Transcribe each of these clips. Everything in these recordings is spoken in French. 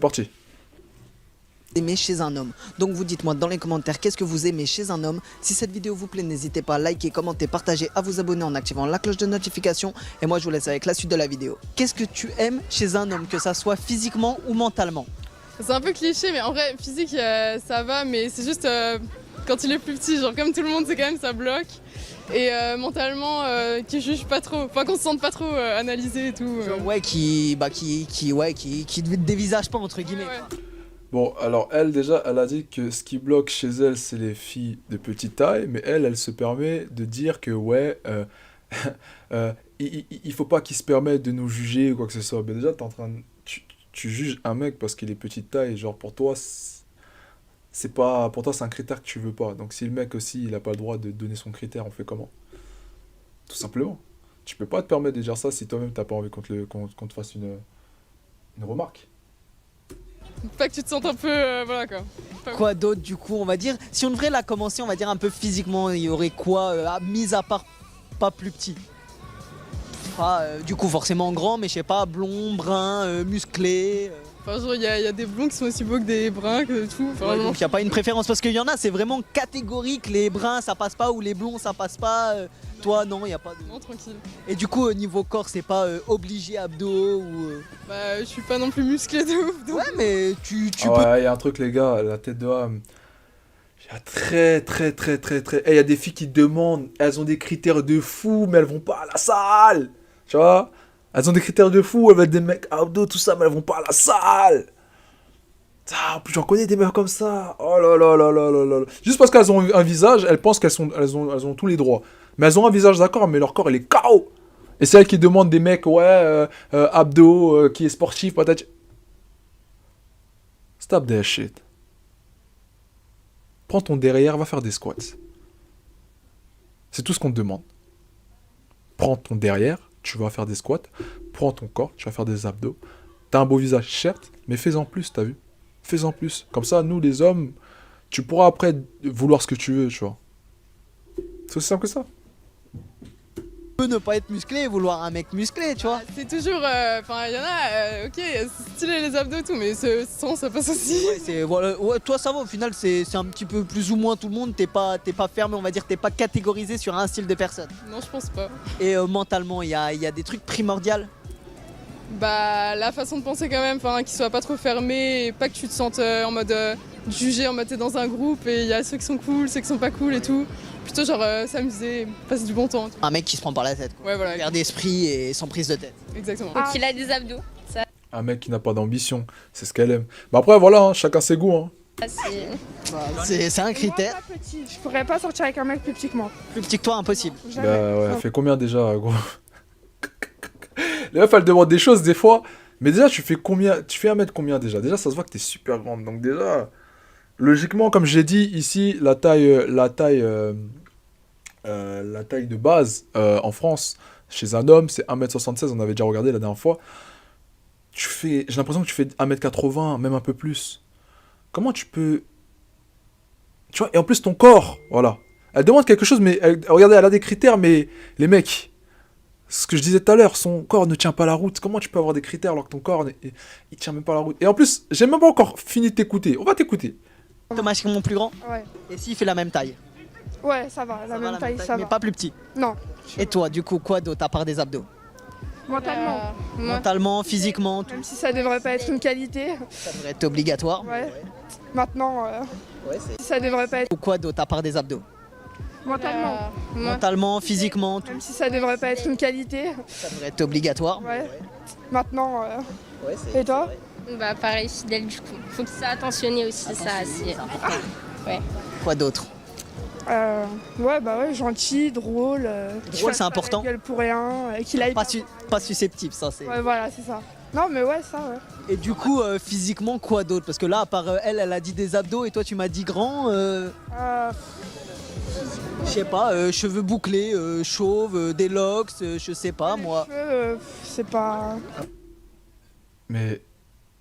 Parti. Aimez chez un homme. Donc vous dites-moi dans les commentaires qu'est-ce que vous aimez chez un homme. Si cette vidéo vous plaît, n'hésitez pas à liker, commenter, partager, à vous abonner en activant la cloche de notification. Et moi je vous laisse avec la suite de la vidéo. Qu'est-ce que tu aimes chez un homme, que ça soit physiquement ou mentalement? C'est un peu cliché, mais en vrai, physique, ça va, mais c'est juste quand il est plus petit, genre comme tout le monde, c'est quand même ça bloque. Et mentalement, qui juge pas trop, enfin qu'on se sente pas trop analysé et tout. Ouais, qui ne dévisage pas entre guillemets. Ouais. Bon, alors elle, déjà, elle a dit que ce qui bloque chez elle, c'est les filles de petite taille, mais elle se permet de dire que, ouais, il faut pas qu'il se permette de nous juger ou quoi que ce soit. Mais déjà, tu juges un mec parce qu'il est petite taille, genre pour toi, c'est pas, pour toi, c'est un critère que tu veux pas. Donc si le mec aussi, il a pas le droit de donner son critère, on fait comment? Tout simplement. Tu peux pas te permettre de dire ça si toi-même t'as pas envie qu'on te fasse une remarque. Pas que tu te sentes un peu, voilà quoi. Quoi d'autre du coup on va dire? Si on devrait la commencer on va dire un peu physiquement, il y aurait quoi mis à part pas plus petit? Du coup forcément grand mais je sais pas, blond, brun, musclé. Enfin genre il y a des blonds qui sont aussi beaux que des bruns que tout. Enfin, Donc il n'y a pas une préférence parce qu'il y en a c'est vraiment catégorique, les bruns ça passe pas ou les blonds ça passe pas. Toi non il n'y a pas de... non, tranquille. Et du coup au niveau corps c'est pas obligé abdos ou... Bah je suis pas non plus musclé de ouf. Donc... Ouais mais tu Ah peux... ouais, il y a un truc les gars, la tête de âme. Il y a très... Il y a des filles qui demandent, elles ont des critères de fou, mais elles vont pas à la salle. Tu vois? Elles ont des critères de fou, elles veulent des mecs abdos, tout ça, mais elles vont pas à la salle. Ah, en plus, j'en connais des meufs comme ça. Oh là là là là là là. Juste parce qu'elles ont un visage, elles pensent elles ont tous les droits. Mais elles ont un visage d'accord, mais leur corps, il est KO. Et c'est elles qui demandent des mecs, ouais, abdos, qui est sportif, patati. Stop that shit. Prends ton derrière, va faire des squats. C'est tout ce qu'on te demande. Prends ton derrière, tu vas faire des squats. Prends ton corps, tu vas faire des abdos. T'as un beau visage, certes, mais fais-en plus, t'as vu? Fais-en plus. Comme ça, nous, les hommes, tu pourras après vouloir ce que tu veux, tu vois. C'est aussi simple que ça. Tu peux ne pas être musclé et vouloir un mec musclé, tu vois. C'est toujours, enfin il y en a, ok, c'est stylé les abdos et tout, mais sans ça passe aussi. Ouais, ouais, toi ça va au final, c'est un petit peu plus ou moins tout le monde, t'es pas fermé, on va dire, t'es pas catégorisé sur un style de personne. Non, je pense pas. Et mentalement, il y a des trucs primordiaux. Bah la façon de penser quand même, enfin qu'il soit pas trop fermé et pas que tu te sentes en mode jugé, en mode t'es dans un groupe et il y a ceux qui sont cool, ceux qui sont pas cool et tout. Plutôt genre s'amuser, passer du bon temps. Tout. Un mec qui se prend par la tête, quoi. Ouais voilà. Clair d'esprit et sans prise de tête. Exactement. Donc il a des abdos. Ça, Un mec qui n'a pas d'ambition, c'est ce qu'elle aime. Bah après, voilà, hein, chacun ses goûts. Hein. c'est... C'est un critère. Moi, pas petit. Je pourrais pas sortir avec un mec plus petit que moi. Plus petit que toi, impossible. Jamais. Bah ouais, Non. fait combien déjà, gros? Les meufs, elles demandent des choses des fois. Mais déjà, tu fais combien? Tu fais 1 mètre combien déjà? Déjà, ça se voit que t'es super grande. Donc déjà, logiquement, comme j'ai dit ici, la taille de base en France, chez un homme, c'est 1m76. On avait déjà regardé la dernière fois. J'ai l'impression que tu fais 1m80, même un peu plus. Comment tu peux... Tu vois, et en plus ton corps, voilà. Elle demande quelque chose, mais regardez, elle a des critères, mais les mecs... Ce que je disais tout à l'heure, son corps ne tient pas la route. Comment tu peux avoir des critères alors que ton corps, il tient même pas la route? Et en plus, j'ai même pas encore fini de t'écouter. On va t'écouter. Automatiquement plus grand. Ouais. Et s'il fait la même taille? Ouais, ça va. La même taille, ça mais va. pas plus petit. Non. Et toi, du coup, quoi d'autre à part des abdos? Mentalement. Mentalement, physiquement, tout Même si ça devrait pas être une qualité. ça devrait être obligatoire. Ouais. Maintenant, si ça devrait pas être. Ou quoi d'autre à part des abdos? Mentalement. Mentalement, physiquement, tout Même si ça devrait pas être une qualité. ça devrait être obligatoire. Ouais. Maintenant. Et toi? Bah pareil, fidèle du coup. Faut que ça attentionné aussi, ça. Ouais. Quoi d'autre? Ouais, bah ouais, gentil, drôle. Drôle, c'est important. Gueule pour rien, qu'il aille. Pas susceptible, ça c'est. Ouais, voilà, c'est ça. Non, mais ouais, ça, ouais. Et du coup, physiquement, quoi d'autre? Parce que là, à part elle a dit des abdos et toi tu m'as dit grand. Je sais pas, cheveux bouclés, chauves, des locks, je sais pas moi. Cheveux, c'est pas. Mais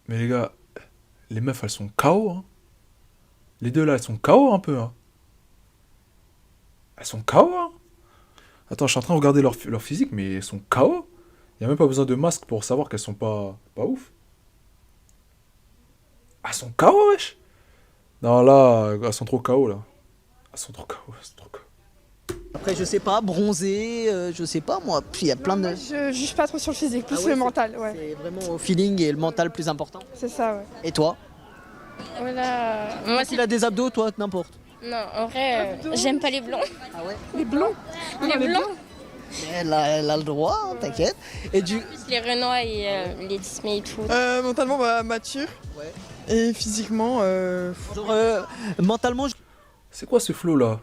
les gars, les meufs, elles sont KO, hein. Les deux là, elles sont KO un peu, hein. Elles sont KO, hein. Attends, je suis en train de regarder leur physique, mais elles sont KO. Il n'y a même pas besoin de masque pour savoir qu'elles sont pas ouf. Elles sont KO, wesh. Non, là, elles sont trop KO, là. Elles sont trop KO, elles sont trop KO. Après, je sais pas, bronzé, je sais pas moi. Puis il y a plein de. Moi, je juge pas trop sur le physique, plus Ah ouais, le mental, ouais. C'est vraiment au feeling et le mental plus important. C'est ça, ouais. Et toi? Voilà. Moi, Tu as des abdos, toi, n'importe. Non, en vrai, j'aime pas les blonds. Ah ouais? Les blonds. Les blonds, Mais elle a le droit, hein, t'inquiète. Et du. les Renois et les Disney et tout. Mentalement bah, mature Ouais. et physiquement Genre, mentalement, C'est quoi ce flow, là?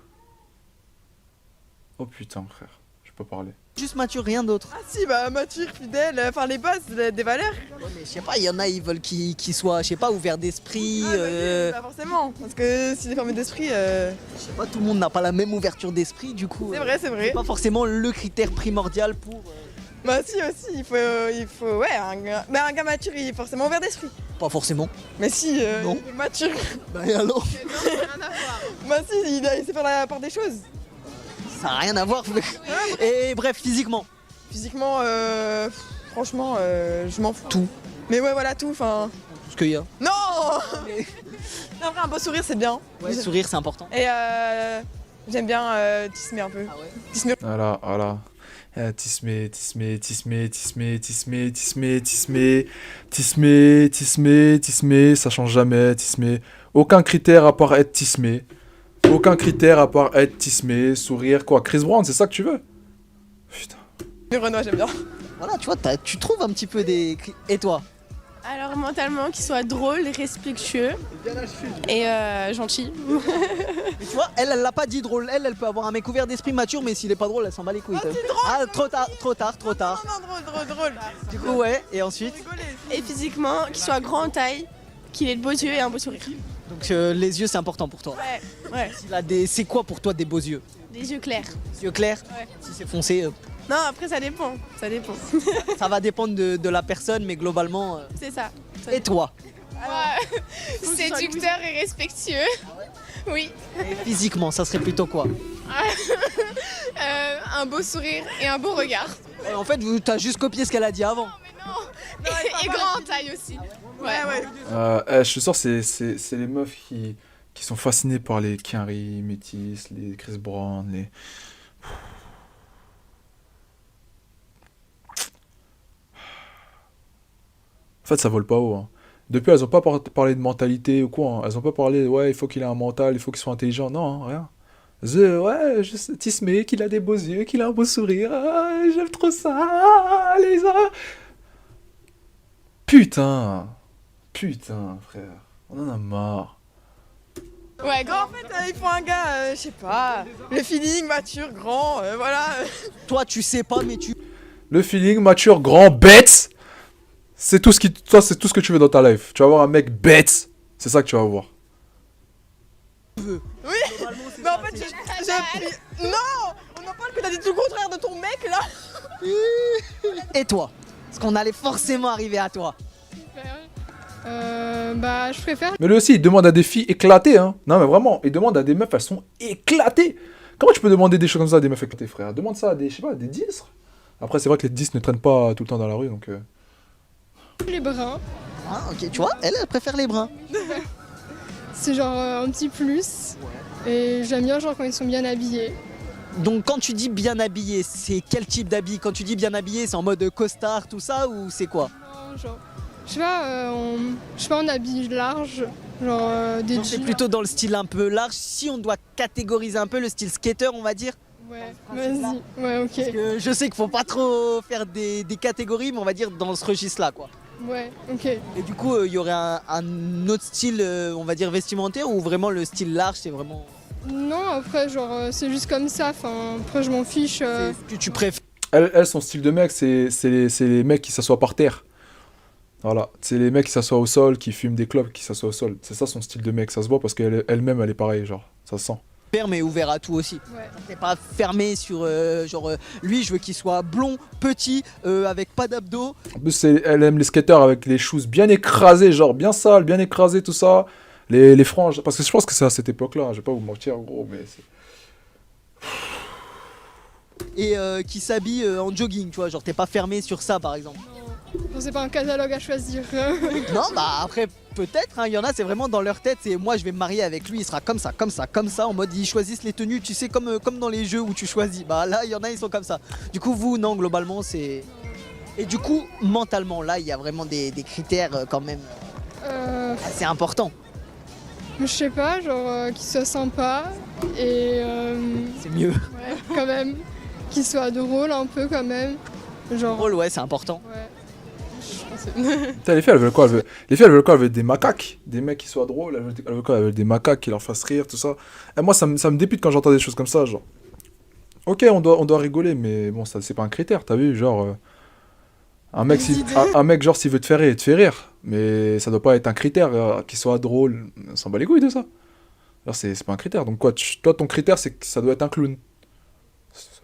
Oh putain, frère. Je peux pas parler. juste mature, rien d'autre. ah si bah mature, fidèle, enfin les bases des valeurs. Ouais, mais je sais pas, il y en a, ils veulent qu'ils soient, je sais pas, ouverts d'esprit. Ah, bah, oui, bah, forcément, parce que s'il est fermé d'esprit, Je sais pas, tout le monde n'a pas la même ouverture d'esprit, du coup. c'est vrai, c'est vrai. Pas forcément le critère primordial pour. Bah si aussi, il faut ouais, un gars mature, il est forcément ouvert d'esprit. Pas forcément. Mais si, Non. il est mature, Bah et alors? bah si, il sait faire la part des choses. Ça a rien à voir. Et bref, physiquement. Physiquement, franchement, je m'en fous. Tout. Mais ouais, voilà tout, enfin... Ce qu'il y a. Non Mais- En vrai, un beau sourire, c'est bien. Ouais, sourire, c'est important. Et j'aime bien tismer un peu. Ah ouais. Tismer. Voilà, voilà. Tismer, tismer, tismer, tismer, tismer, tismer, tismer, tismer, tismer, tismer, ça change jamais, tismer. Aucun critère à part être tismé. Aucun critère à part être tismé, sourire, quoi. Chris Brown, c'est ça que tu veux? Putain. Le Renoir, j'aime bien. Voilà, tu vois, tu trouves un petit peu des. Et toi? Alors mentalement, qu'il soit drôle, respectueux et gentil. Mais tu vois, elle l'a pas dit drôle. Elle peut avoir un mec ouvert d'esprit mature, mais s'il est pas drôle, elle s'en bat les couilles. Ah, trop tard, trop tard, trop tard. Non, drôle. Du coup, ouais, et ensuite? Et physiquement, qu'il soit grand en taille, qu'il ait de beaux yeux et un beau sourire. Donc les yeux, c'est important pour toi. Ouais, S'il a c'est quoi pour toi des beaux yeux? des yeux clairs. Des yeux clairs? Ouais. Si c'est foncé, Non, après ça dépend, ça va dépendre de la personne, mais globalement. c'est ça. Et toi? Séducteur et respectueux. Oui. Et physiquement, ça serait plutôt quoi? Un beau sourire et un beau regard. En fait, t'as juste copié ce qu'elle a dit avant. Et grand en taille aussi. Ouais. Je te sors, c'est les meufs qui sont fascinées par les Kienri, Métis, les Chris Brown, les... En fait, ça vole pas haut. Hein. Depuis, elles ont pas parlé de mentalité ou quoi. Hein. Elles ont pas parlé, ouais, il faut qu'il ait un mental, il faut qu'il soit intelligent. Non, hein, rien. Ouais, juste Tismé, qu'il a des beaux yeux, qu'il a un beau sourire. Ah, j'aime trop ça. Ah, les Putain, frère. On en a marre. Ouais, grand, en fait, il faut un gars, je sais pas, le feeling, mature, grand, voilà. Toi, tu sais pas, mais tu. Le feeling, mature, grand, bête. C'est tout ce que tu veux dans ta life. Tu vas avoir un mec bête. C'est ça que tu vas avoir. Oui, mais en fait, j'ai pris... Non, on en parle que t'as dit tout le contraire de ton mec, là. Et toi? Parce qu'on allait forcément arriver à toi. Bah, je préfère. Mais lui aussi, il demande à des filles éclatées, hein. Non, mais vraiment, il demande à des meufs, elles sont éclatées. Comment tu peux demander des choses comme ça à des meufs éclatées, frère? Demande ça à des, je sais pas, des 10. Après, c'est vrai que les 10 ne traînent pas tout le temps dans la rue, donc... Les bruns. Ah, ok, tu vois, elle préfère les bruns. C'est genre un petit plus. Et j'aime bien genre quand ils sont bien habillés. Donc, quand tu dis bien habillé, c'est quel type d'habit? Quand tu dis bien habillé, c'est en mode costard, tout ça, ou c'est quoi? Non, genre, je sais pas, on habille large. Genre des C'est jeans. plutôt dans le style un peu large. Si on doit catégoriser un peu le style skater, on va dire. Ouais, vas-y. Ouais, ok. Parce que je sais qu'il faut pas trop faire des catégories, mais on va dire dans ce registre-là, quoi. Ouais, ok. Et du coup, il y aurait un autre style, on va dire vestimentaire, ou vraiment le style large, c'est vraiment. Non, après, genre, c'est juste comme ça. Enfin, après, je m'en fiche. C'est ce que tu préfères. Elle, son style de mec, c'est les mecs qui s'assoient par terre. Voilà, c'est les mecs qui s'assoient au sol, qui fument des clopes, qui s'assoient au sol. C'est ça son style de mec, ça se voit parce qu'elle-même, elle est pareille, genre, ça se sent. Mais ouvert à tout aussi. Ouais. T'es pas fermé sur lui, je veux qu'il soit blond, petit, avec pas d'abdos. En plus, elle aime les skateurs avec les shoes bien écrasées, genre bien sales, bien écrasées, tout ça. Les franges, parce que je pense que c'est à cette époque-là, je vais pas vous mentir, gros, mais c'est... Et qui s'habille en jogging, tu vois, genre t'es pas fermé sur ça par exemple. Non, c'est pas un catalogue à choisir. Non, bah après, Peut-être, hein, il y en a, c'est vraiment dans leur tête, c'est moi je vais me marier avec lui, il sera comme ça, comme ça, comme ça, en mode ils choisissent les tenues, tu sais, comme dans les jeux où tu choisis. Bah là, il y en a, ils sont comme ça. Du coup, vous, non, globalement, c'est... Et du coup, mentalement, là, il y a vraiment des critères quand même assez importants. Je sais pas, genre qu'il soit sympa et C'est mieux. ouais, quand même, qu'il soit drôle un peu quand même. Genre, Drôle, ouais, c'est important. ouais. Je pense Putain, les filles, elles veulent quoi? Les filles, elles veulent quoi? Elles veulent des macaques. Des mecs qui soient drôles. Elles veulent quoi? Elles veulent des macaques qui leur fassent rire, tout ça. Et moi, ça me dépite quand j'entends des choses comme ça, genre. Ok, on doit rigoler, mais bon, ça, c'est pas un critère, t'as vu? Genre, un mec, genre, s'il veut te faire rire, il te fait rire. Mais ça doit pas être un critère, qu'il soit drôle. On s'en bat les couilles de ça. Alors, c'est pas un critère. Donc, quoi, toi, ton critère, c'est que ça doit être un clown.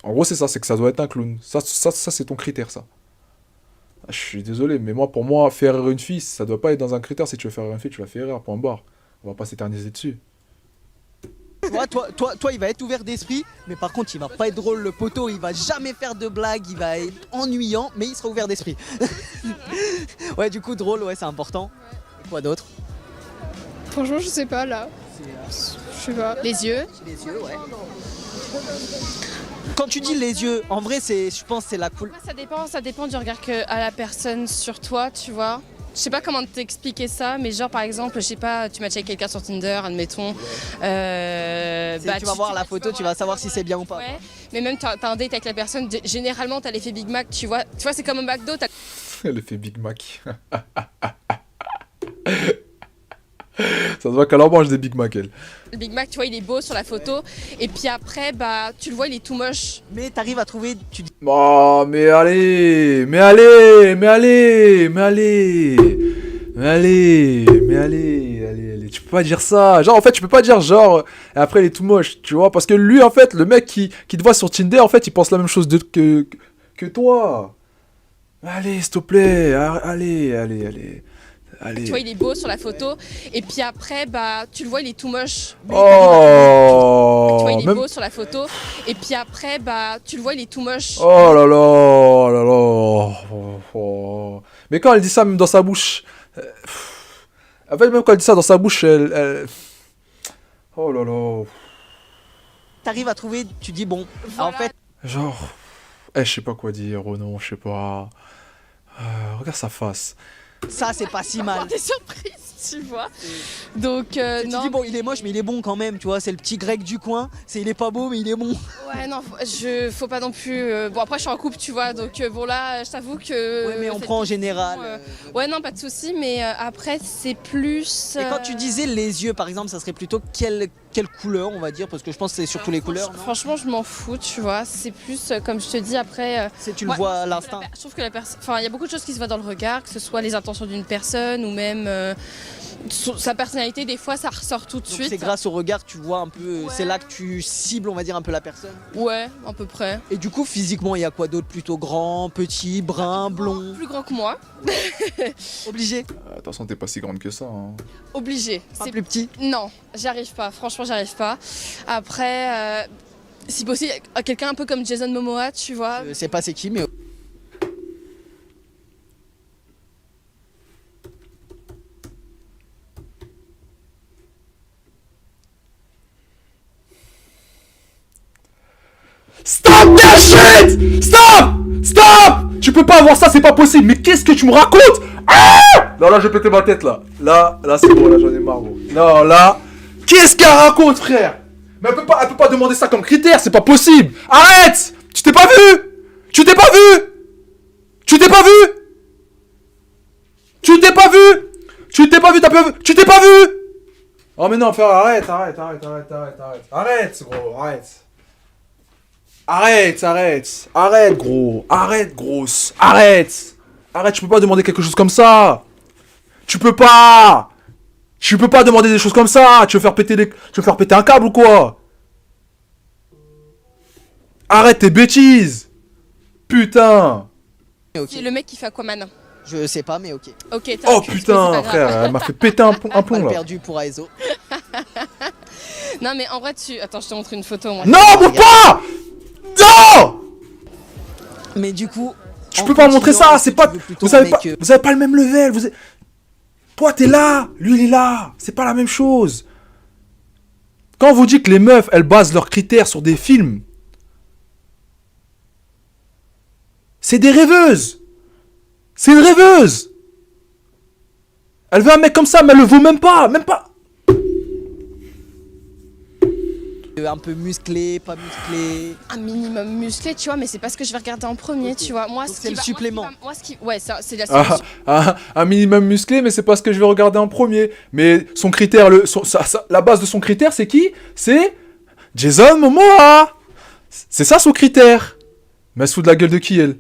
En gros, c'est ça, c'est que ça doit être un clown. Ça c'est ton critère, ça. Je suis désolé, mais moi, pour moi, faire rire une fille, ça doit pas être dans un critère. Si tu veux faire rire une fille, tu la fais rire, point barre. On va pas s'éterniser dessus. Toi, il va être ouvert d'esprit, mais par contre, il va pas être drôle, le poteau, il va jamais faire de blagues, il va être ennuyant, mais il sera ouvert d'esprit. Ouais, du coup, drôle, ouais, c'est important. Et quoi d'autre? Franchement, je sais pas là. Je sais pas. Les yeux. Les yeux, ouais. Quand tu dis les yeux, en vrai, je pense c'est la couleur. Ça dépend du regard que a la personne sur toi, tu vois. Je sais pas comment t'expliquer ça, mais genre par exemple, je sais pas, tu matches avec quelqu'un sur Tinder, admettons. Tu vas voir la photo, tu vas savoir si c'est bien ou pas. Ouais, mais même t'as un date avec la personne, généralement t'as l'effet Big Mac, tu vois. Tu vois, c'est comme un McDo, t'as... Elle fait Big Mac. Ça se voit qu'elle en mange des Big Mac, elle. Le Big Mac, tu vois, il est beau sur la photo, et puis après, bah, tu le vois, il est tout moche. Mais t'arrives à trouver, tu dis... Oh, mais allez, mais allez, mais allez, mais allez, mais allez, mais allez, tu peux pas dire ça. Genre, en fait, tu peux pas dire genre, et après, il est tout moche, tu vois, parce que lui, en fait, le mec qui te voit sur Tinder, en fait, il pense la même chose que toi. Allez, s'il te plaît, allez. Tu vois, il est beau sur la photo, et puis après, bah, tu le vois, il est tout moche. Oh, Tu vois, il est même... beau sur la photo, et puis après, bah, tu le vois, il est tout moche. Oh là là, oh là là. Oh. Mais quand elle dit ça, même dans sa bouche... En fait, même quand elle dit ça dans sa bouche, elle... Oh là là. T'arrives à trouver, tu dis bon, Voilà. en fait... Genre... je sais pas quoi dire, oh non, je sais pas... regarde sa face. Ça, c'est pas si mal. T'es surprise, tu vois. Donc, Tu non. dis bon, il est moche, mais il est bon quand même, tu vois, c'est le petit grec du coin, il est pas beau, mais il est bon. Ouais, non, faut pas non plus. Bon, après, je suis en couple, tu vois, donc bon, là, je t'avoue que. Ouais, mais on cette prend en question, général. Ouais, non, pas de souci, mais après, c'est plus. Et quand tu disais les yeux, par exemple, ça serait plutôt quelle couleur, on va dire, parce que je pense que c'est surtout les couleurs. Non, franchement, je m'en fous, tu vois. C'est plus, comme je te dis, après. c'est tu le Ouais, vois à l'instinct. Je trouve que la personne. Enfin, il y a beaucoup de choses qui se voient dans le regard, que ce soit les intentions d'une personne ou même. Sa personnalité, des fois, ça ressort tout de Donc suite. c'est grâce au regard, tu vois un peu, Ouais. c'est là que tu cibles, on va dire, un peu la personne. Ouais, à peu près. Et du coup, physiquement, il y a quoi d'autre? Plutôt grand, petit, brun, blond? Plus grand que moi. Obligé? Attention, t'es pas si grande que ça. Hein. Obligé. Pas plus petit? Non, j'y arrive pas. Franchement, j'y arrive pas. Après, si possible, quelqu'un un peu comme Jason Momoa, tu vois. Je sais pas c'est qui, mais... Stop that shit! Stop! Tu peux pas avoir ça, c'est pas possible. Mais qu'est-ce que tu me racontes? Ah! Non, là, je vais péter ma tête, là. Là, c'est bon, là, j'en ai marre, gros. Non, là... Qu'est-ce qu'elle raconte, frère? Mais elle peut pas demander ça comme critère, c'est pas possible. Arrête! Tu t'es pas vu? Tu t'es pas vu? Tu t'es pas vu? Tu t'es pas vu? Tu t'es pas vu, t'as pas vu? Tu t'es pas vu? Oh, mais non, frère, arrête, gros, arrête. Arrête, gros. Arrête, grosse. Arrête, tu peux pas demander quelque chose comme ça. Tu peux pas demander des choses comme ça. Tu veux faire péter un câble ou quoi? Arrête tes bêtises. Putain. Ok. C'est le mec qui fait Aquaman. Je sais pas, mais ok. Ok, Oh putain, frère, elle m'a fait péter un plomb Mal là. perdu pour Aizo. Non, mais en vrai, Attends, je te montre une photo, moi. Non, bouge pas. Non. Mais du coup... Tu en peux pas montrer continuant, ça, c'est pas... tu veux plutôt Vous avez un pas mec, le même level, Toi, t'es là, lui, il est là. C'est pas la même chose. Quand on vous dit que les meufs, elles basent leurs critères sur des films, c'est des rêveuses. C'est une rêveuse. Elle veut un mec comme ça, mais elle le vaut même pas. Même pas. Un peu musclé, pas musclé. Un minimum musclé, tu vois, mais c'est pas ce que je vais regarder en premier, tu vois. Moi, Donc ce c'est qui le va- supplément. Moi, ce qui... Ouais, c'est la Ah, solution. un minimum musclé, mais c'est pas ce que je vais regarder en premier. Mais son critère, la base de son critère, c'est qui? C'est Jason Momoa. C'est ça son critère. Mais elle se fout de la gueule de qui, elle?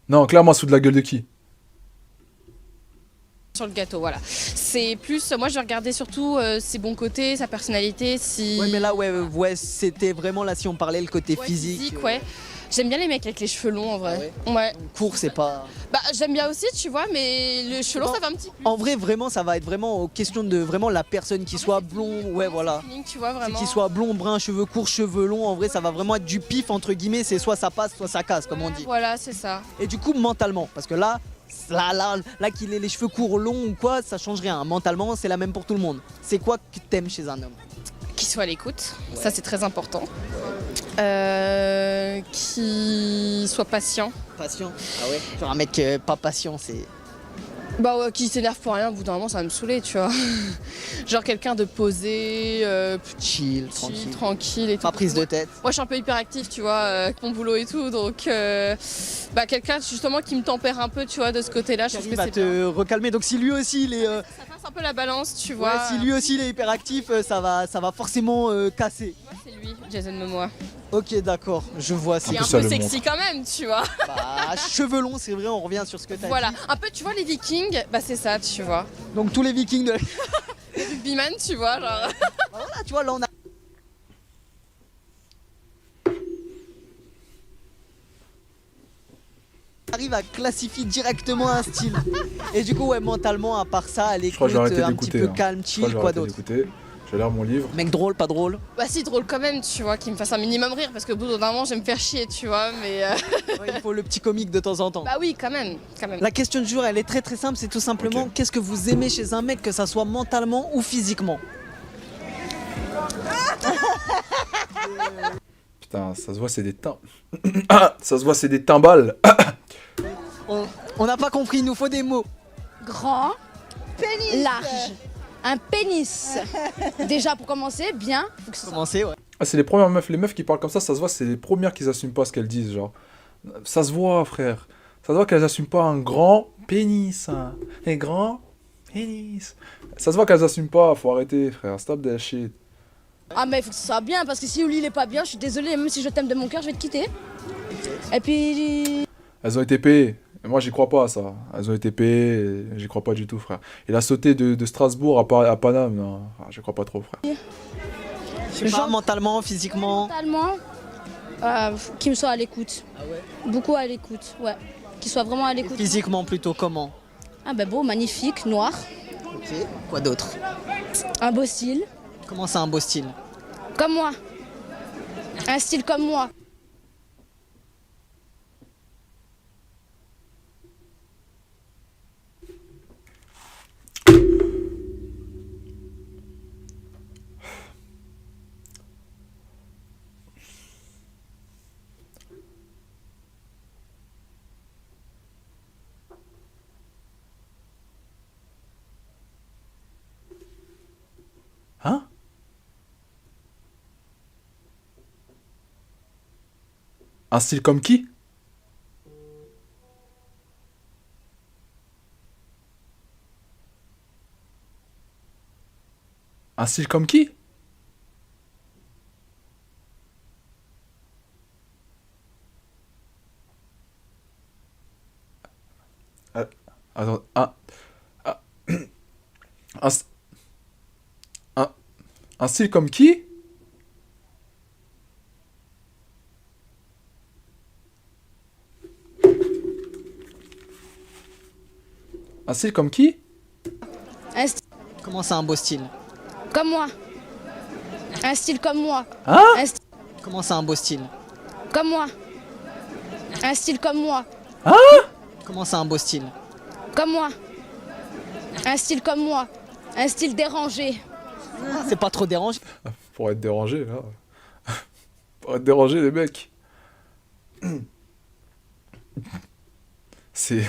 Non, clairement, elle se fout de la gueule de qui? Sur le gâteau, voilà. C'est plus, moi je vais regarder surtout ses bons côtés, sa personnalité, si... Ouais, mais là, ouais, c'était vraiment là si on parlait le côté Ouais, physique. ouais. J'aime bien les mecs avec les cheveux longs en vrai. Ouais. Court, c'est pas. Bah j'aime bien aussi, tu vois, mais les cheveux longs ça va un petit peu. En vrai, vraiment, ça va être vraiment aux questions de vraiment la personne qui soit blond. Ouais, voilà. Tu vois, vraiment. Qu'il soit blond, brun, cheveux courts, cheveux longs, en vrai, ça va vraiment être du pif entre guillemets. C'est soit ça passe, soit ça casse, comme on dit. Voilà, c'est ça. Et du coup, mentalement, parce que là qu'il ait les cheveux courts, longs ou quoi, ça change rien. Mentalement, c'est la même pour tout le monde. C'est quoi que t'aimes chez un homme? Qu'il soit à l'écoute, ça c'est très important. Qu'il soit patient. Patient. Ah ouais. Genre un mec pas patient, c'est. Bah ouais, qui s'énerve pour rien, au bout d'un moment ça va me saouler, tu vois. Genre quelqu'un de posé, Chill, tranquille et tout. Pas prise de tête. Moi je suis un peu hyperactif, tu vois, avec mon boulot et tout, donc bah quelqu'un justement qui me tempère un peu, tu vois, de ce côté-là, je trouve que Il va c'est te recalmer. Donc si lui aussi il est. Ça passe un peu la balance, tu Ouais, vois. si lui aussi il est hyperactif, ça va forcément casser. Moi c'est lui, Jason Momoa. Ok, d'accord, je vois. C'est peu un ça, peu le sexy quand même, tu vois. Bah, cheveux longs, c'est vrai, on revient sur ce que t'as Voilà, dit. un peu, tu vois, les Vikings, bah c'est ça, tu vois. Donc tous les vikings de. Les rugbyman, tu vois, genre. Bah voilà, tu vois, là on a. Arrive à classifier directement un style. Et du coup, ouais, mentalement, à part ça, à Je crois que je l'écoute, vais arrêter un petit d'écouter. peu hein. calme, Je crois que chill, je vais quoi arrêter d'autre? d'écouter. Je vais lire mon livre. Mec drôle, pas drôle? Bah si, drôle quand même, tu vois, qu'il me fasse un minimum rire, parce que au bout d'un moment, je vais me faire chier, tu vois, mais... Ouais, il faut le petit comique de temps en temps. Bah oui, quand même, quand même. La question du jour, elle est très très simple, c'est tout simplement qu'est-ce que vous aimez chez un mec, que ça soit mentalement ou physiquement? Putain, ça se voit, c'est des timbales. Ça se voit, c'est des timbales. On n'a pas compris, il nous faut des mots. Grand, large, un pénis. Déjà pour commencer, bien. Faut que ce soit- Commencez, ouais. Ah, c'est les premières meufs. Les meufs qui parlent comme ça se voit, c'est les premières qui assument pas ce qu'elles disent, genre. Ça se voit, frère. Ça se voit qu'elles assument pas un grand pénis. Hein. Un grand pénis. Ça se voit qu'elles assument pas, faut arrêter, frère. Stop that shit. Ah mais il faut que ce soit bien parce que si lui il est pas bien, je suis désolée, même si je t'aime de mon cœur, je vais te quitter. Et puis Elles ont été payées. Et moi, j'y crois pas à ça. Elles ont été payées, et j'y crois pas du tout, frère. Il a sauté de Strasbourg à Paname. Non, j'y crois pas trop, frère. Je sais pas, mentalement, physiquement. mentalement, qu'il me soit à l'écoute. Ah ouais. Beaucoup à l'écoute, ouais. Qu'il soit vraiment à l'écoute. Physiquement plutôt comment? Ah ben beau, magnifique, noir, Ok. Quoi d'autre? un beau style, Comment c'est un beau style? comme moi. Un style comme moi. Hein? Un style comme qui? Un style comme qui? Attends, un, un style comme qui? Un style comme qui? Un style Comment c'est un beau style? comme moi. Un style comme moi. Hein? Un style Comment c'est un beau style? comme moi. Un style comme moi. Comment c'est un beau style? Comme moi. Un style comme moi. Un style dérangé. C'est pas trop dérangé. Pour être dérangé, là. Pour être dérangé, les mecs. C'est...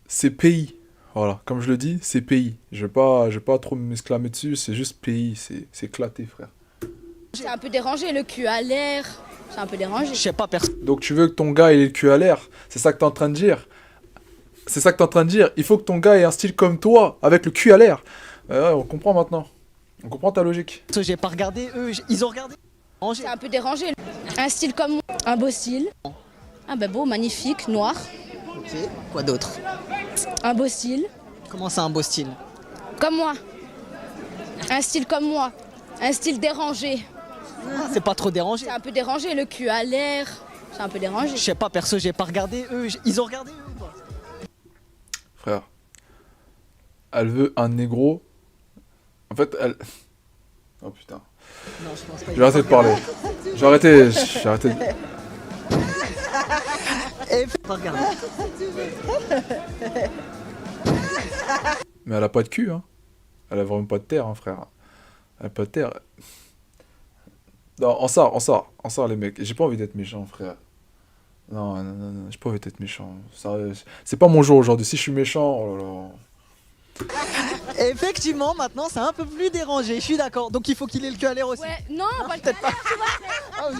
C'est pays. Voilà, comme je le dis, c'est pays. Je vais pas trop m'exclamer dessus, c'est juste pays. C'est éclaté, frère. C'est un peu dérangé, le cul à l'air. C'est un peu dérangé. Je sais pas, personne. Donc tu veux que ton gars il ait le cul à l'air? C'est ça que t'es en train de dire? C'est ça que t'es en train de dire? Il faut que ton gars ait un style comme toi, avec le cul à l'air. Ouais, on comprend maintenant. On comprend ta logique. J'ai pas regardé, eux, ils ont regardé. C'est un peu dérangé. Un style comme moi. Un beau style. Ah bah beau, magnifique, noir. Ok, quoi d'autre? Un beau style. Comment ça, un beau style? Comme moi. Un style comme moi. Un style dérangé. C'est pas trop dérangé. C'est un peu dérangé, le cul à l'air. C'est un peu dérangé. Je sais pas, perso, j'ai pas regardé, eux, ils ont regardé, eux, quoi. Frère. Elle veut un négro. En fait, elle... Oh putain. Non, je pense pas. Je vais arrêter de parler. J'ai arrêté. Et pas regarder. Mais elle a pas de cul, hein. Elle a vraiment pas de terre, hein, frère. Elle a pas de terre. Non, en ça, les mecs. J'ai pas envie d'être méchant, frère. Non, j'ai pas envie d'être méchant. C'est pas mon jour aujourd'hui. Si je suis méchant, oh là là. Effectivement, maintenant, c'est un peu plus dérangé, je suis d'accord. Donc il faut qu'il ait le cul à l'air aussi. Ouais, non, pas le cul à l'air, tu vois.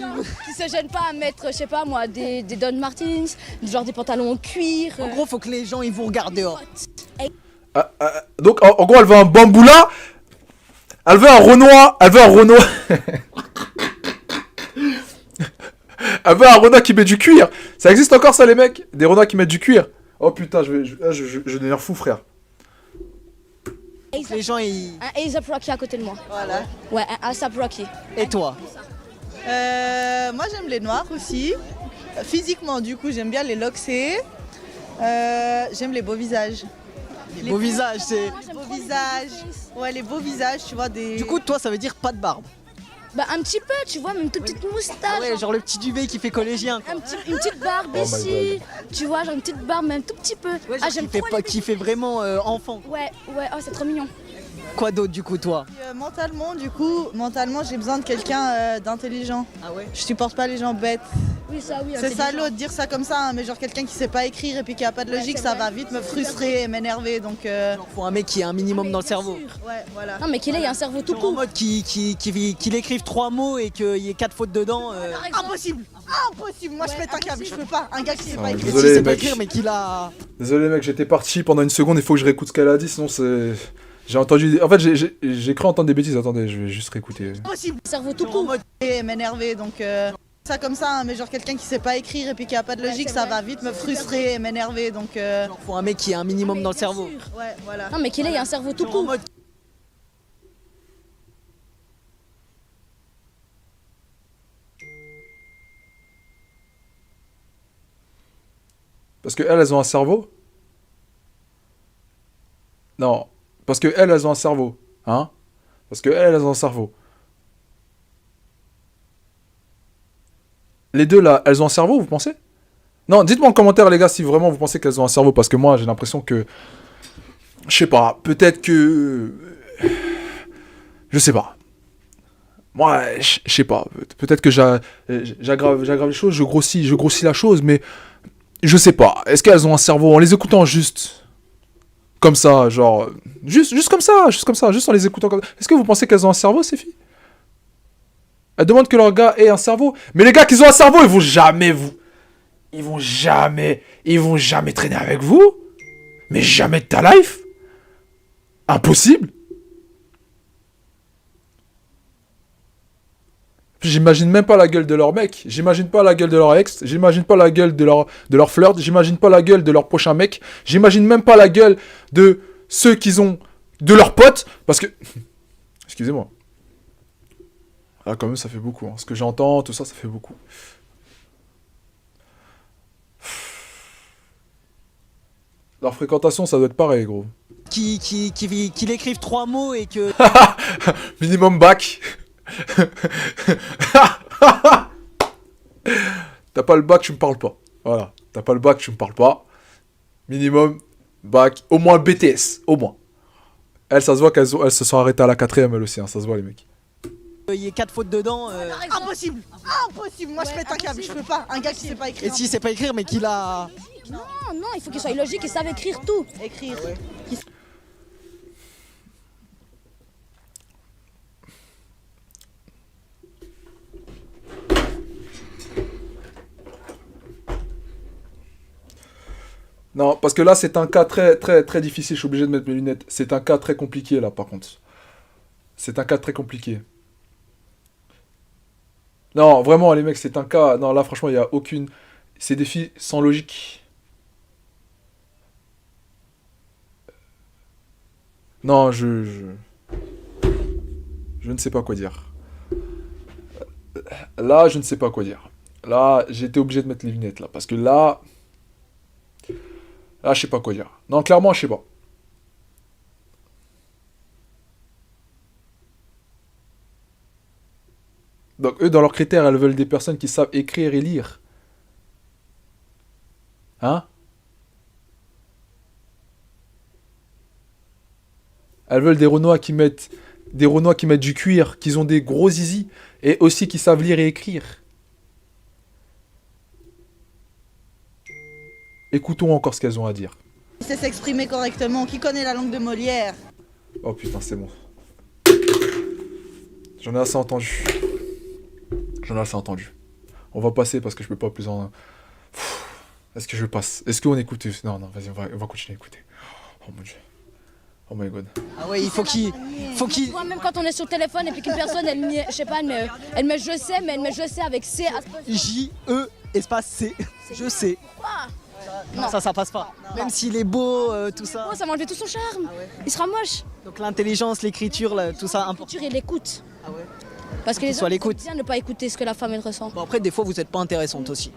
Non, qui se gêne pas à mettre, je sais pas moi, des Don Martens, genre des pantalons en cuir. En gros, faut que les gens ils vous regardent dehors. Donc, en gros, elle veut un bamboula. Elle veut un Renoir. Elle veut un Renoir. Elle veut un Renoir qui met du cuir. Ça existe encore, ça, les mecs? Des Renoirs qui mettent du cuir. Oh putain, je deviens fou, frère. Les gens ils. Un A$AP Rocky à côté de moi. Voilà. Ouais, un A$AP Rocky. Et toi? Moi j'aime les noirs aussi. Physiquement du coup j'aime bien les loxés. J'aime les beaux visages. Les beaux visages, c'est. Les beaux visages. Ouais, les beaux visages, tu vois des. Du coup, toi, ça veut dire pas de barbe. Bah un petit peu, tu vois, même une toute petite moustache. Ah ouais, genre le petit duvet qui fait collégien. Quoi. Une petite barbe Oh my ici. Tu vois, genre une petite barbe, mais un tout petit peu. Ouais, genre j'aime qui fait, trop pas, les qui fait vraiment enfant. Ouais, oh c'est trop mignon. Quoi d'autre du coup, toi? Mentalement, j'ai besoin de quelqu'un d'intelligent. Ah ouais? Je supporte pas les gens bêtes. Oui, ça, oui. C'est salaud de dire ça comme ça, hein, mais genre quelqu'un qui sait pas écrire et puis qui a pas de logique, c'est ça vrai. va vite me frustrer et m'énerver. Donc, Genre, faut un mec qui a un minimum dans le cerveau. ouais, voilà. Non, mais qu'il ait un cerveau tout Genre en court. mode qu'il écrive 3 mots et qu'il y ait 4 fautes dedans. Par exemple. Impossible! Impossible! Moi je Ouais, pète un câble, je impossible. peux pas. Un gars qui sait Ah, pas écrire. désolé, S'il sait pas mec. écrire, mais qu'il a. Désolé, mec, j'étais parti pendant une seconde. Il faut que je réécoute ce qu'elle a dit, sinon c'est. J'ai entendu. En fait, j'ai cru entendre des bêtises. Attendez, je vais juste réécouter. Impossible! Cerveau tout Genre en court. mode et m'énerver. Donc, ça comme ça, hein, mais genre quelqu'un qui sait pas écrire et puis qui a pas de logique, c'est ça vrai. va vite me frustrer et m'énerver. Donc, Genre, faut un mec qui a un minimum dans le cerveau. ouais, voilà. Non, mais qu'il ait un cerveau tout Genre en court. mode. Parce que elles ont un cerveau. Non. Parce que elles ont un cerveau. Hein? Parce que elles ont un cerveau. Les deux là, elles ont un cerveau, vous pensez? Non, dites-moi en commentaire, les gars, si vraiment vous pensez qu'elles ont un cerveau. Parce que moi, j'ai l'impression que. Je sais pas. Peut-être que. Je sais pas. Moi, je sais pas. Peut-être que j'aggrave les choses, je grossis la chose, mais. Je sais pas. Est-ce qu'elles ont un cerveau en les écoutant juste comme ça, genre juste comme ça, juste en les écoutant comme ça. Est-ce que vous pensez qu'elles ont un cerveau, ces filles? Elles demandent que leur gars ait un cerveau. Mais les gars qui ont un cerveau, ils vont jamais traîner avec vous. Mais jamais de ta life. Impossible. J'imagine même pas la gueule de leur mec, j'imagine pas la gueule de leur ex, j'imagine pas la gueule de leur flirt, j'imagine pas la gueule de leur prochain mec, j'imagine même pas la gueule de ceux qu'ils ont, de leurs potes, parce que... Excusez-moi. Ah, quand même, ça fait beaucoup, hein. Ce que j'entends, tout ça, ça fait beaucoup. Leur fréquentation, ça doit être pareil, gros. Qu'il écrive 3 mots et que. Minimum bac. T'as pas le bac, tu me parles pas. Voilà. T'as pas le bac, tu me parles pas. Minimum, Bac, au moins BTS, au moins. Elles, ça se voit elles se sont arrêtées à la 4ème, elles aussi, hein, ça se voit, les mecs. Il y a 4 fautes dedans. Impossible. Impossible. Moi, je pète un câble. Je peux pas. Un gars qui sait pas Et écrire. si c'est pas écrire, mais qu'il a. Non, non, il faut qu'il soit logique et savent écrire tout. Écrire. Non, parce que là, c'est un cas très, très, très difficile. Je suis obligé de mettre mes lunettes. C'est un cas très compliqué, là, par contre. C'est un cas très compliqué. Non, vraiment, les mecs, c'est un cas... Non, là, franchement, il n'y a aucune... C'est des filles sans logique. Non, je ne sais pas quoi dire. Là, je ne sais pas quoi dire. Là, j'ai été obligé de mettre les lunettes, là. Parce que là... Là, je sais pas quoi dire. Non, clairement, je sais pas. Donc, eux, dans leurs critères, elles veulent des personnes qui savent écrire et lire. Hein? Elles veulent des Renois qui mettent... Des Renois qui mettent du cuir, qui ont des gros zizi, et aussi qui savent lire et écrire. Écoutons encore ce qu'elles ont à dire. Qui sait s'exprimer correctement. Qui connaît la langue de Molière. Oh putain, c'est bon. J'en ai assez entendu. J'en ai assez entendu. On va passer parce que je peux pas plus en... Est-ce que je passe? Est-ce qu'on écoute? Non, non, vas-y, on va continuer à écouter. Oh mon dieu. Oh my god. Ah ouais, il faut qu'il. Tu vois, même quand on est sur le téléphone et puis qu'une personne, elle met, je sais pas, elle met je sais, mais elle met je sais avec C. J-E espace C. Je sais. Non, ça passe pas. Même s'il est beau, tout ça. Oh, ça m'a enlevé tout son charme. Il sera moche. Donc l'intelligence, l'écriture, tout ça, important. Il l'écoute. Ah ouais. Parce que Qu'il les soit à hommes, l'écoute. c'est bien ne pas écouter ce que la femme elle ressent. Bon, après, des fois, vous êtes pas intéressante aussi.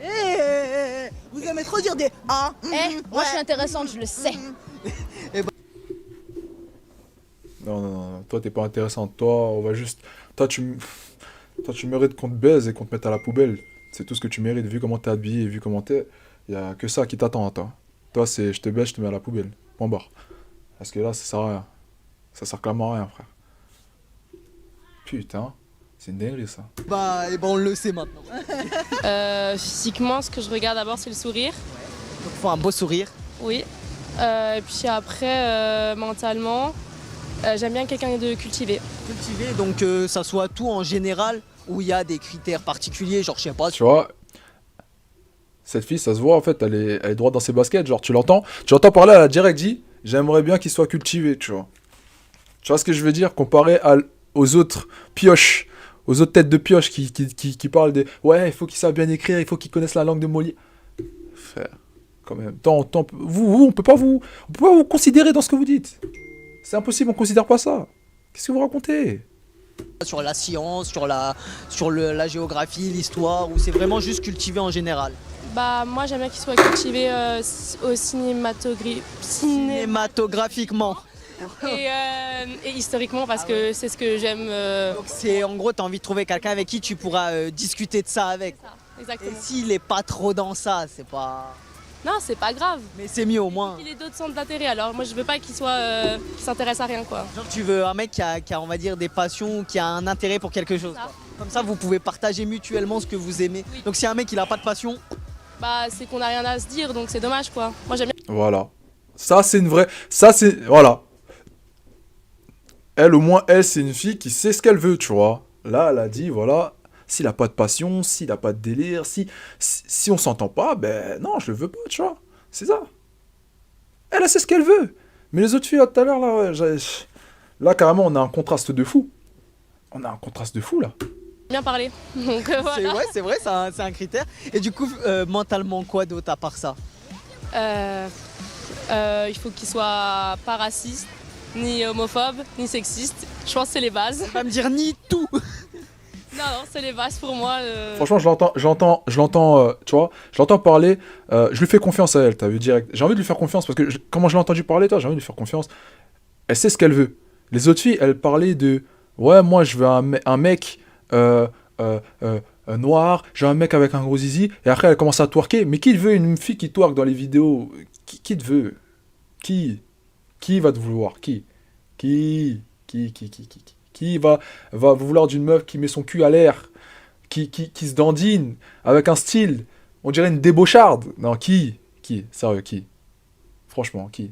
Vous aimez trop dire des ah. Moi je suis intéressante, je le sais. Non, non, non, toi t'es pas intéressante. Toi, on va juste... Toi, tu mérites qu'on te baise et qu'on te mette à la poubelle. C'est tout ce que tu mérites, vu comment t'es habillé et vu comment t'es. Y a que ça qui t'attend à toi. Toi, c'est je te baise, je te mets à la poubelle. Point barre. Parce que là, ça sert à rien. Ça sert clairement à rien, frère. Putain, c'est une dinguerie, ça. Bah, et ben on le sait maintenant. Physiquement, ce que je regarde d'abord, c'est le sourire. Donc, faut un beau sourire. Oui. Et puis après, mentalement, j'aime bien quelqu'un de cultivé. Cultivé, donc ça soit tout en général, où il y a des critères particuliers, genre je sais pas. Tu vois, cette fille, ça se voit, en fait, elle est droite dans ses baskets. Genre, tu l'entends parler, elle a direct dit, j'aimerais bien qu'il soit cultivé, tu vois. Tu vois ce que je veux dire? Comparé aux autres pioches, aux autres têtes de pioche qui parlent des... Ouais, il faut qu'ils savent bien écrire, il faut qu'ils connaissent la langue de Molière. Frère, quand même. On peut pas vous considérer dans ce que vous dites. C'est impossible, on considère pas ça. Qu'est-ce que vous racontez? Sur la science, sur la géographie, l'histoire, ou c'est vraiment juste cultivé en général? Bah moi j'aime bien qu'il soit cultivé au Cinématographiquement. et historiquement parce que c'est ce que j'aime. Donc c'est en gros, t'as envie de trouver quelqu'un avec qui tu pourras discuter de ça avec. Et Exactement. s'il est pas trop dans ça, c'est pas... Non, c'est pas grave. Mais c'est mieux au moins. Il ait d'autres centres d'intérêt, alors moi je veux pas qu'il s'intéresse à rien quoi. Genre tu veux un mec qui a on va dire des passions, qui a un intérêt pour quelque chose. Quoi. Comme ça vous pouvez partager mutuellement ce que vous aimez. Oui. Donc si un mec il a pas de passion, Bah c'est qu'on a rien à se dire donc c'est dommage quoi. Moi j'aime bien. Voilà. Ça, c'est une vraie... Ça, c'est... Voilà. Elle, au moins, elle, c'est une fille qui sait ce qu'elle veut, tu vois. Là, elle a dit, voilà, s'il a pas de passion, s'il a pas de délire, si on s'entend pas, ben non, je le veux pas, tu vois. C'est ça. Elle sait ce qu'elle veut. Mais les autres filles, là, tout à l'heure, là, ouais, là, carrément, on a un contraste de fou. On a un contraste de fou, là. Bien parler. Donc voilà. c'est vrai, c'est un critère. Et du coup, mentalement, quoi d'autre à part ça? Il faut qu'il soit pas raciste, ni homophobe, ni sexiste. Je pense que c'est les bases. On va me dire ni tout. Non, c'est les bases pour moi. Franchement, je l'entends, tu vois, je l'entends parler, je lui fais confiance à elle, t'as vu, direct. J'ai envie de lui faire confiance, parce que, comment je l'ai entendu parler, toi, j'ai envie de lui faire confiance. Elle sait ce qu'elle veut. Les autres filles, elles parlaient de, ouais, moi, je veux un mec noir, j'ai un mec avec un gros zizi, et après, elle commence à twerker. Mais qui te veut une fille qui twerk dans les vidéos? Qui te veut? Qui va te vouloir? Qui va vouloir d'une meuf qui met son cul à l'air, qui se dandine, avec un style, on dirait une débaucharde? Non, qui? Sérieux, qui? Franchement, qui?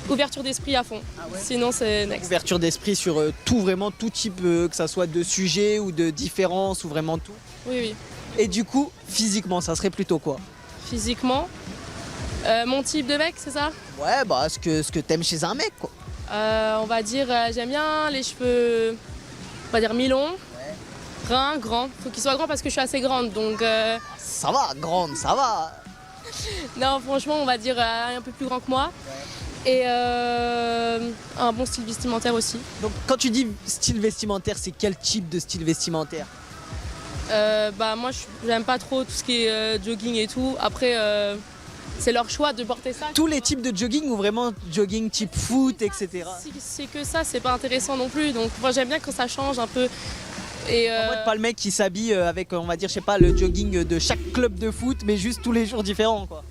Ouverture d'esprit à fond. Sinon, c'est next. Ouverture d'esprit sur tout, vraiment tout type, que ça soit de sujet ou de différence ou vraiment tout. Oui, oui. Et du coup, physiquement, ça serait plutôt quoi? Physiquement, mon type de mec, c'est ça? Ouais, bah ce que t'aimes chez un mec, quoi. On va dire, j'aime bien les cheveux, on va dire mi-longs, bruns, grands. Faut qu'ils soient grands parce que je suis assez grande, donc... Ça va, grande, ça va. Non, franchement, on va dire un peu plus grand que moi. Et un bon style vestimentaire aussi. Donc quand tu dis style vestimentaire, c'est quel type de style vestimentaire? Bah moi, j'aime pas trop tout ce qui est jogging et tout. Après, c'est leur choix de porter ça. Tous les types de jogging ou vraiment jogging type foot, etc. Si c'est que ça, c'est pas intéressant non plus. Donc moi, j'aime bien quand ça change un peu. Et En mode pas le mec qui s'habille avec, on va dire, je sais pas, le jogging de chaque club de foot, mais juste tous les jours différents, quoi.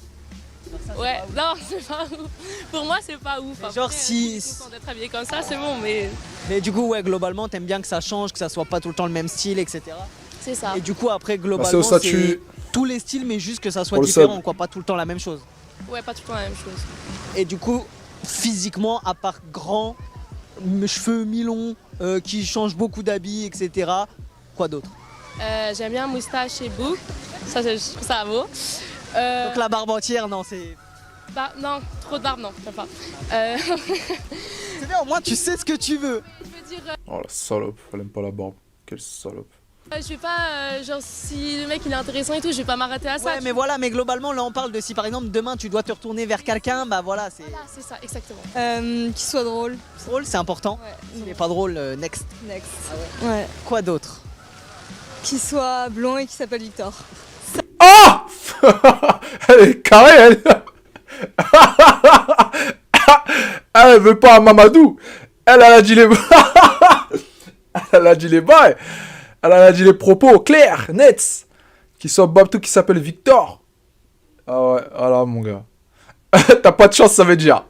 ouais, non, c'est pas ouf. Pour moi, c'est pas ouf. Mais genre, si- je suis contente d'être habillée comme ça, c'est bon, mais Mais du coup, ouais, globalement, t'aimes bien que ça change, que ça soit pas tout le temps le même style, etc. c'est ça. Et du coup, après, Bah, c'est globalement, au c'est statut. tous les styles, mais juste que ça soit Pour le différent, sub. quoi, pas tout le temps la même chose. Ouais, pas tout le temps la même chose. Et du coup, physiquement, à part grand, cheveux mi-longs, qui changent beaucoup d'habits, etc. Quoi d'autre? J'aime bien moustache et boucle. Ça, je trouve ça vaut. Donc la barbe entière, non, c'est... Non, trop de barbe, non, j'aime pas. C'est bien, au moins tu sais ce que tu veux. Je veux dire, Oh la salope, elle aime pas la barbe. Quelle salope. je vais pas, genre, si le mec il est intéressant et tout, je vais pas m'arrêter à ça. Ouais, mais voilà, mais globalement, là, on parle de si par exemple demain tu dois te retourner vers quelqu'un, bah voilà, c'est Voilà, c'est ça, exactement. Qu'il soit drôle. drôle, c'est important. Ouais. S'il n'est pas drôle, next. Next. Ouais. Quoi d'autre? Qu'il soit blond et qu'il s'appelle Victor. Ah Elle est carrée, elle. Elle veut pas un Mamadou. Elle a dit les... Elle a dit les bails. Elle a dit les propos clairs, nets. Qui soit Babtou, qui s'appelle Victor. Ah ouais, voilà mon gars. T'as pas de chance, ça veut dire.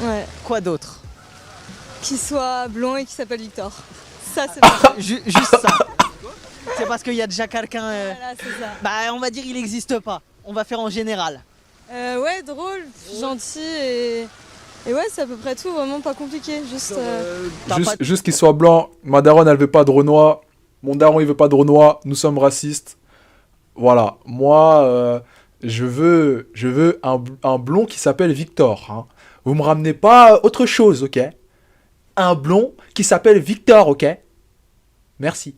Ouais. Quoi d'autre? Qu'il soit blond et qu'il s'appelle Victor. Ça, c'est bon. Juste ça. C'est parce qu'il y a déjà quelqu'un... Voilà, c'est ça. Bah, on va dire il n'existe pas. On va faire en général. Ouais, drôle, gentil et ouais, c'est à peu près tout, vraiment pas compliqué. Juste. T'as Juste, pas- juste qu'il soit blanc. Ma daronne, elle veut pas de Renoir. Mon daron, il veut pas de Renoir. Nous sommes racistes. Voilà. Moi, je veux un blond qui s'appelle Victor. Hein. Vous me ramenez pas autre chose, ok? Un blond qui s'appelle Victor, ok? Merci.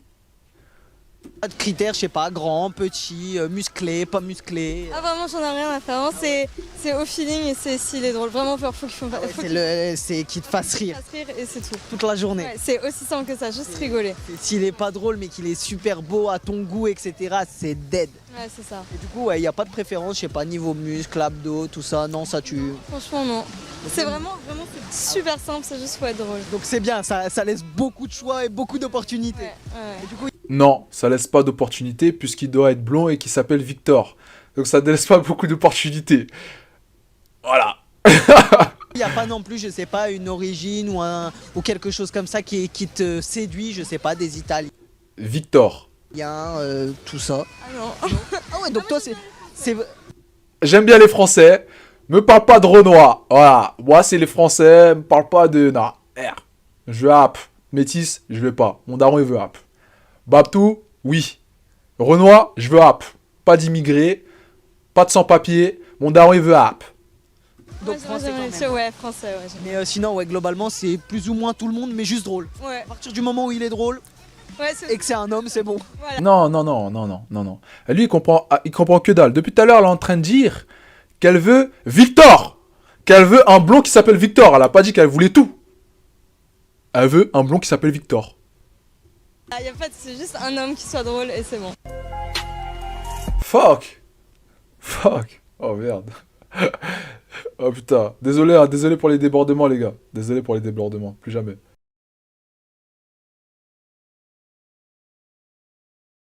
Pas de critères, je sais pas, grand, petit, musclé, pas musclé. Ah, vraiment, j'en ai rien à faire. Vraiment, c'est au feeling et c'est s'il est drôle. Vraiment, faut qu'il C'est qu'il te fasse rire fasse rire et c'est tout. toute la journée. Ouais, c'est aussi simple que ça, juste rigoler. Et s'il est pas drôle mais qu'il est super beau à ton goût, etc., c'est dead. Ouais, c'est ça. Et du coup, ouais, y a pas de préférence, je sais pas, niveau muscle, abdos, tout ça, non, ça tu... Franchement, non. C'est vraiment c'est super simple, c'est juste faut être drôle. Donc c'est bien, ça laisse beaucoup de choix et beaucoup d'opportunités. Ouais, ouais. Et du coup, Non, ça laisse pas d'opportunité puisqu'il doit être blond et qu'il s'appelle Victor. Donc ça ne laisse pas beaucoup d'opportunités. Voilà. il y a pas non plus, je sais pas, une origine ou quelque chose comme ça qui te séduit, je sais pas, des Italiens, Victor. tout ça. Ah non. Ah ouais, donc toi c'est... J'aime bien les Français. Me parle pas de Renoir. Voilà. Moi, c'est les Français. Me parle pas de... Non. R. Je veux app. Métis, je veux pas. Mon daron, il veut app. Babtou, oui. Renoir, je veux app. Pas d'immigrés. Pas de sans-papiers. Mon daron, il veut app. Donc Ouais, français j'aimerais- quand même. Ouais, français, ouais. Mais sinon, ouais, globalement, c'est plus ou moins tout le monde, mais juste drôle. Ouais, À partir du moment où il est drôle ouais, et que c'est un homme, c'est bon. voilà. Non. Lui, il comprend que dalle. Depuis tout à l'heure, elle est en train de dire qu'elle veut Victor. Qu'elle veut un blond qui s'appelle Victor. Elle a pas dit qu'elle voulait tout. Elle veut un blond qui s'appelle Victor. Ah, y a pas de... C'est juste un homme qui soit drôle et c'est bon. Fuck. Oh merde. Oh putain. Désolé pour les débordements, les gars. Désolé pour les débordements. Plus jamais.